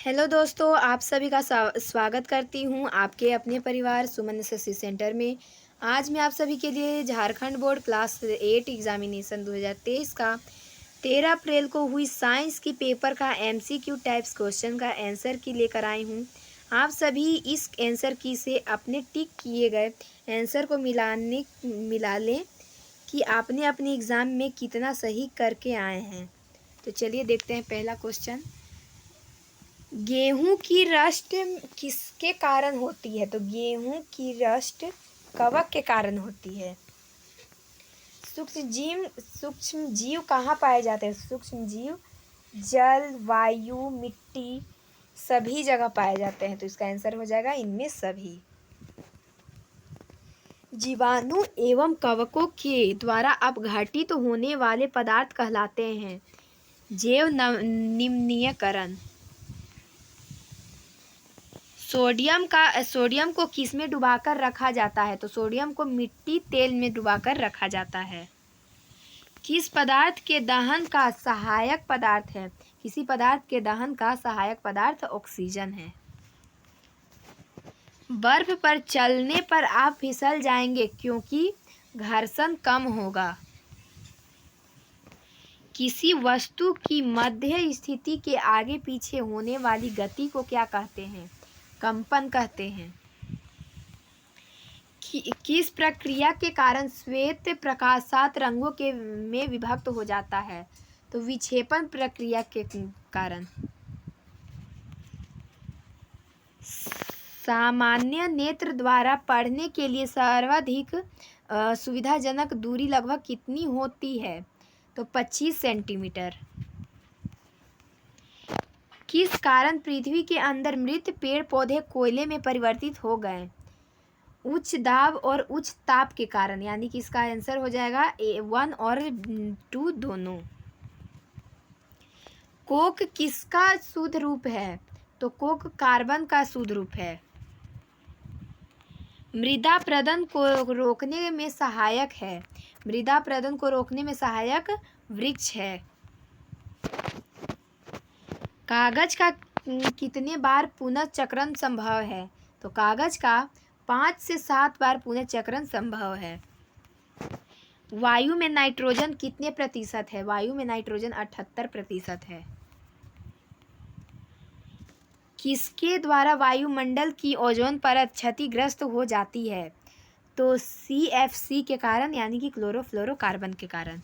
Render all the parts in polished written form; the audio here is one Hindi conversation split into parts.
हेलो दोस्तों, आप सभी का स्वागत करती हूँ आपके अपने परिवार सुमन एसएससी सेंटर में। आज मैं आप सभी के लिए झारखंड बोर्ड क्लास 8 एग्जामिनेशन 2023 का 13 अप्रैल को हुई साइंस की पेपर का एमसीक्यू टाइप्स क्वेश्चन का आंसर की लेकर आई हूँ। आप सभी इस आंसर की से अपने टिक किए गए आंसर को मिला लें कि आपने अपने एग्ज़ाम में कितना सही करके आए हैं। तो चलिए देखते हैं पहला क्वेश्चन। गेहूं की रस्ट किसके कारण होती है? तो गेहूं की रस्ट कवक के कारण होती है। सूक्ष्म जीव कहाँ पाए जाते हैं? सूक्ष्म जीव जल, वायु, मिट्टी सभी जगह पाए जाते हैं। तो इसका आंसर हो जाएगा इनमें सभी। जीवाणु एवं कवकों के द्वारा अपघटित होने वाले पदार्थ कहलाते हैं जैव निम्नीकरण। सोडियम को किस में डुबाकर रखा जाता है? तो सोडियम को मिट्टी तेल में डुबाकर रखा जाता है। किस पदार्थ के दहन का सहायक पदार्थ है? किसी पदार्थ के दहन का सहायक पदार्थ ऑक्सीजन है। बर्फ पर चलने पर आप फिसल जाएंगे क्योंकि घर्षण कम होगा। किसी वस्तु की मध्य स्थिति के आगे पीछे होने वाली गति को क्या कहते हैं? कंपन कहते हैं। किस प्रक्रिया के कारण श्वेत प्रकाश 7 रंगों के में विभक्त हो जाता है? तो विक्षेपण प्रक्रिया के कारण। सामान्य नेत्र द्वारा पढ़ने के लिए सर्वाधिक सुविधाजनक दूरी लगभग कितनी होती है? तो 25 सेंटीमीटर। किस कारण पृथ्वी के अंदर मृत पेड़ पौधे कोयले में परिवर्तित हो गए? उच्च दाब और उच्च ताप के कारण। यानी कि इसका आंसर हो जाएगा A1 और 2 दोनों। कोक किसका शुद्ध रूप है? तो कोक कार्बन का शुद्ध रूप है। मृदा अपरदन को रोकने में सहायक है। मृदा अपरदन को रोकने में सहायक वृक्ष है। कागज का कितने बार पुनर्चक्रण संभव है? तो कागज का 5 से 7 बार पुनर्चक्रण संभव है। वायु में नाइट्रोजन कितने प्रतिशत है? वायु में नाइट्रोजन 78% है। किसके द्वारा वायुमंडल की ओजोन परत क्षतिग्रस्त हो जाती है? तो CFC के कारण, यानी कि क्लोरोफ्लोरोकार्बन के कारण।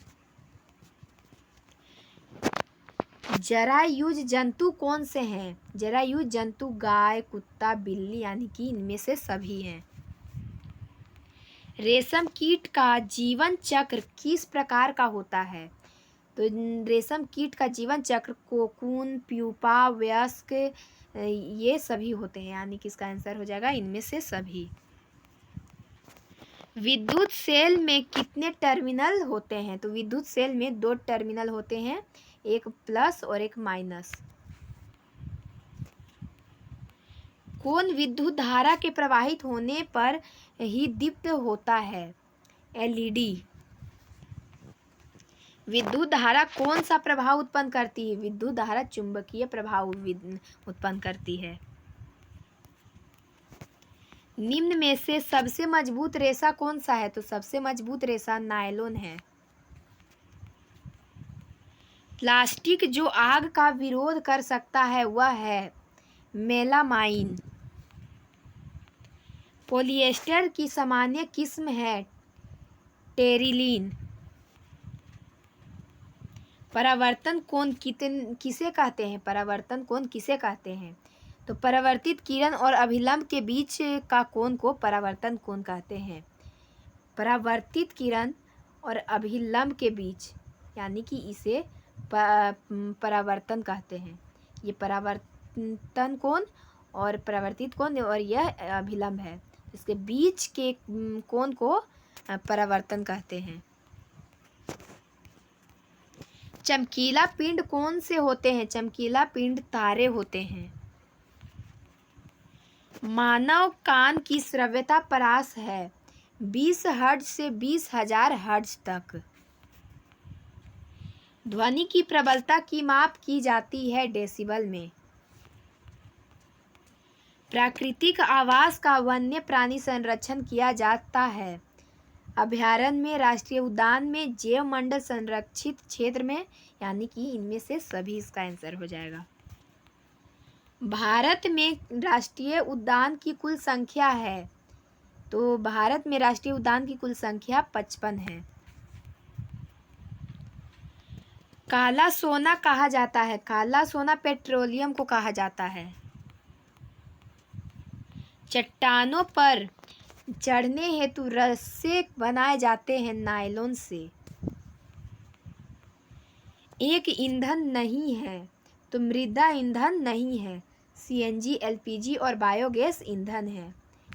जरायुज जंतु कौन से हैं? जरायुज जंतु गाय, कुत्ता, बिल्ली, यानी कि इनमें से सभी हैं। रेशम कीट का जीवन चक्र किस प्रकार का होता है? तो रेशम कीट का जीवन चक्र कोकून, प्यूपा, वयस्क ये सभी होते हैं। यानी कि इसका आंसर हो जाएगा इनमें से सभी। विद्युत सेल में कितने टर्मिनल होते हैं? तो विद्युत सेल में 2 टर्मिनल होते हैं, एक प्लस और एक माइनस। कौन विद्युत धारा के प्रवाहित होने पर ही दीप्त होता है? LED। विद्युत धारा कौन सा प्रभाव उत्पन्न करती है? विद्युत धारा चुंबकीय प्रभाव उत्पन्न करती है। निम्न में से सबसे मजबूत रेशा कौन सा है? तो सबसे मजबूत रेशा नायलॉन है। प्लास्टिक जो आग का विरोध कर सकता है वह है मेलामाइन। पॉलिएस्टर की सामान्य किस्म है टेरिलीन। परावर्तन कोण किसे कहते हैं? परावर्तन कोण किसे कहते हैं? तो परावर्तित किरण और अभिलंब के बीच का कोण को परावर्तन कोण कहते हैं। परावर्तित किरण और अभिलंब के बीच, यानी कि इसे परावर्तन कहते हैं। ये परावर्तन कोण और परावर्तित कोण और यह अभिलंब है। इसके बीच के कोण को परावर्तन कहते हैं। चमकीला पिंड कौन से होते हैं? चमकीला पिंड तारे होते हैं। मानव कान की श्रव्यता परास है 20 हर्ट्ज से 20,000 हर्ट्ज तक। ध्वनि की प्रबलता की माप की जाती है डेसिबल में। प्राकृतिक आवास का वन्य प्राणी संरक्षण किया जाता है। अभयारण्य में, राष्ट्रीय उद्यान में, जैव मंडल संरक्षित क्षेत्र में, यानी कि इनमें से सभी इसका आंसर हो जाएगा। भारत में राष्ट्रीय उद्यान की कुल संख्या है, तो भारत में राष्ट्रीय उद्यान की कुल संख्या 55 है। काला सोना कहा जाता है, काला सोना पेट्रोलियम को कहा जाता है। चट्टानों पर चढ़ने हेतु रस्से बनाए जाते हैं नायलॉन से। एक ईंधन नहीं है तो मृदा ईंधन नहीं है, सीएनजी, एलपीजी और बायोगैस ईंधन है,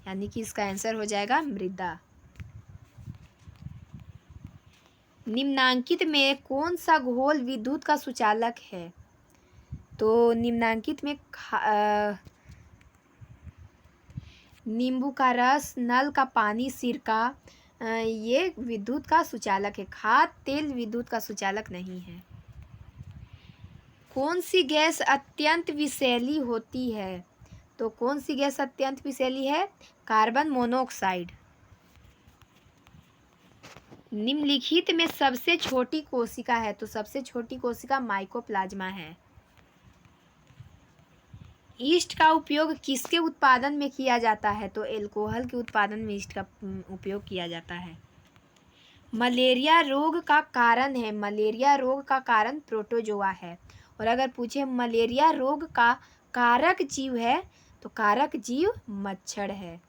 यानी कि इसका आंसर हो जाएगा मृदा। निम्नांकित में कौन सा घोल विद्युत का सुचालक है? तो निम्नांकित में नींबू का रस, नल का पानी, सिरका, ये विद्युत का सुचालक है। खाद्य तेल विद्युत का सुचालक नहीं है। कौन सी गैस अत्यंत विषैली होती है? तो कौन सी गैस अत्यंत विषैली है? Carbon monoxide. निम्नलिखित में सबसे छोटी कोशिका है, तो सबसे छोटी कोशिका माइकोप्लाज्मा है। ईस्ट का उपयोग किसके उत्पादन में किया जाता है? तो एल्कोहल के उत्पादन में ईस्ट का उपयोग किया जाता है। मलेरिया रोग का कारण है, मलेरिया रोग का कारण प्रोटोजोआ है। और अगर पूछे मलेरिया रोग का कारक जीव है, तो कारक जीव मच्छर है।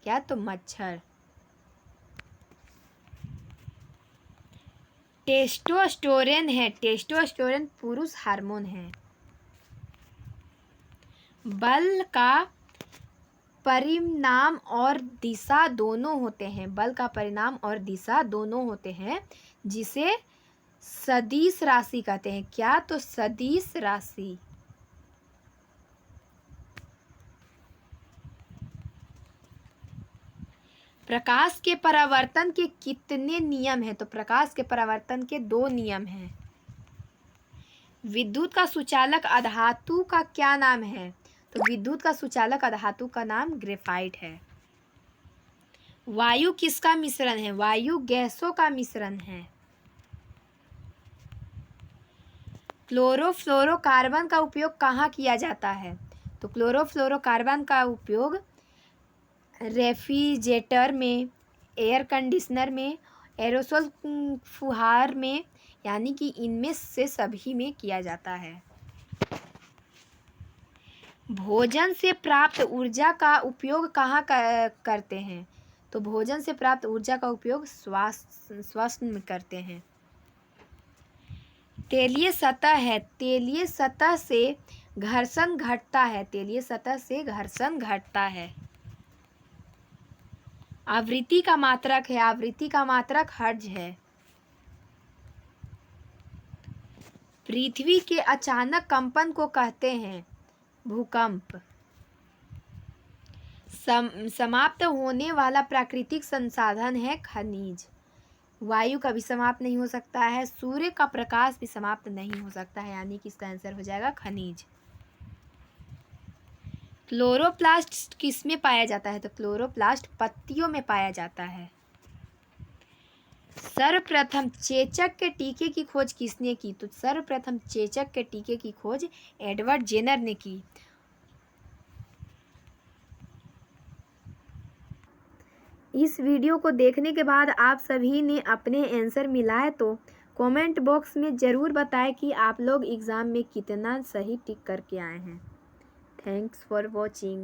क्या? तो मच्छर। टेस्टोस्टेरोन है, टेस्टोस्टेरोन पुरुष हार्मोन है। बल का परिणाम और दिशा दोनों होते हैं, बल का परिणाम और दिशा दोनों होते हैं, जिसे सदिश राशि कहते हैं। क्या? तो सदिश राशि। प्रकाश के परावर्तन के कितने नियम हैं? तो प्रकाश के परावर्तन के 2 नियम हैं। विद्युत का सुचालक अधातु का क्या नाम है? तो विद्युत का सुचालक अधातु का नाम ग्रेफाइट है। वायु किसका मिश्रण है? वायु गैसों का मिश्रण है। क्लोरोफ्लोरोकार्बन का उपयोग कहाँ किया जाता है? तो क्लोरोफ्लोरोकार्बन का उपयोग रेफ्रिजरेटर में, एयर कंडीशनर में, एरोसोल फुहार में, यानी कि इनमें से सभी में किया जाता है। भोजन से प्राप्त ऊर्जा का उपयोग कहाँ करते हैं? तो भोजन से प्राप्त ऊर्जा का उपयोग श्वसन में करते हैं। तेलीय सतह है, तेलीय सतह से घर्षण घटता है, तेलीय सतह से घर्षण घटता है। आवृत्ति का मात्रक है, आवृत्ति का मात्रक हर्ट्ज है। पृथ्वी के अचानक कंपन को कहते हैं भूकंप। समाप्त होने वाला प्राकृतिक संसाधन है खनिज। वायु कभी समाप्त नहीं हो सकता है, सूर्य का प्रकाश भी समाप्त नहीं हो सकता है, यानी कि इसका आंसर हो जाएगा खनिज। क्लोरोप्लास्ट किस में पाया जाता है? तो क्लोरोप्लास्ट पत्तियों में पाया जाता है। सर्वप्रथम चेचक के टीके की खोज किसने की? तो सर्वप्रथम चेचक के टीके की खोज एडवर्ड जेनर ने की। इस वीडियो को देखने के बाद आप सभी ने अपने आंसर मिलाए तो कमेंट बॉक्स में ज़रूर बताएं कि आप लोग एग्ज़ाम में कितना सही टिक करके आए हैं। Thanks for watching.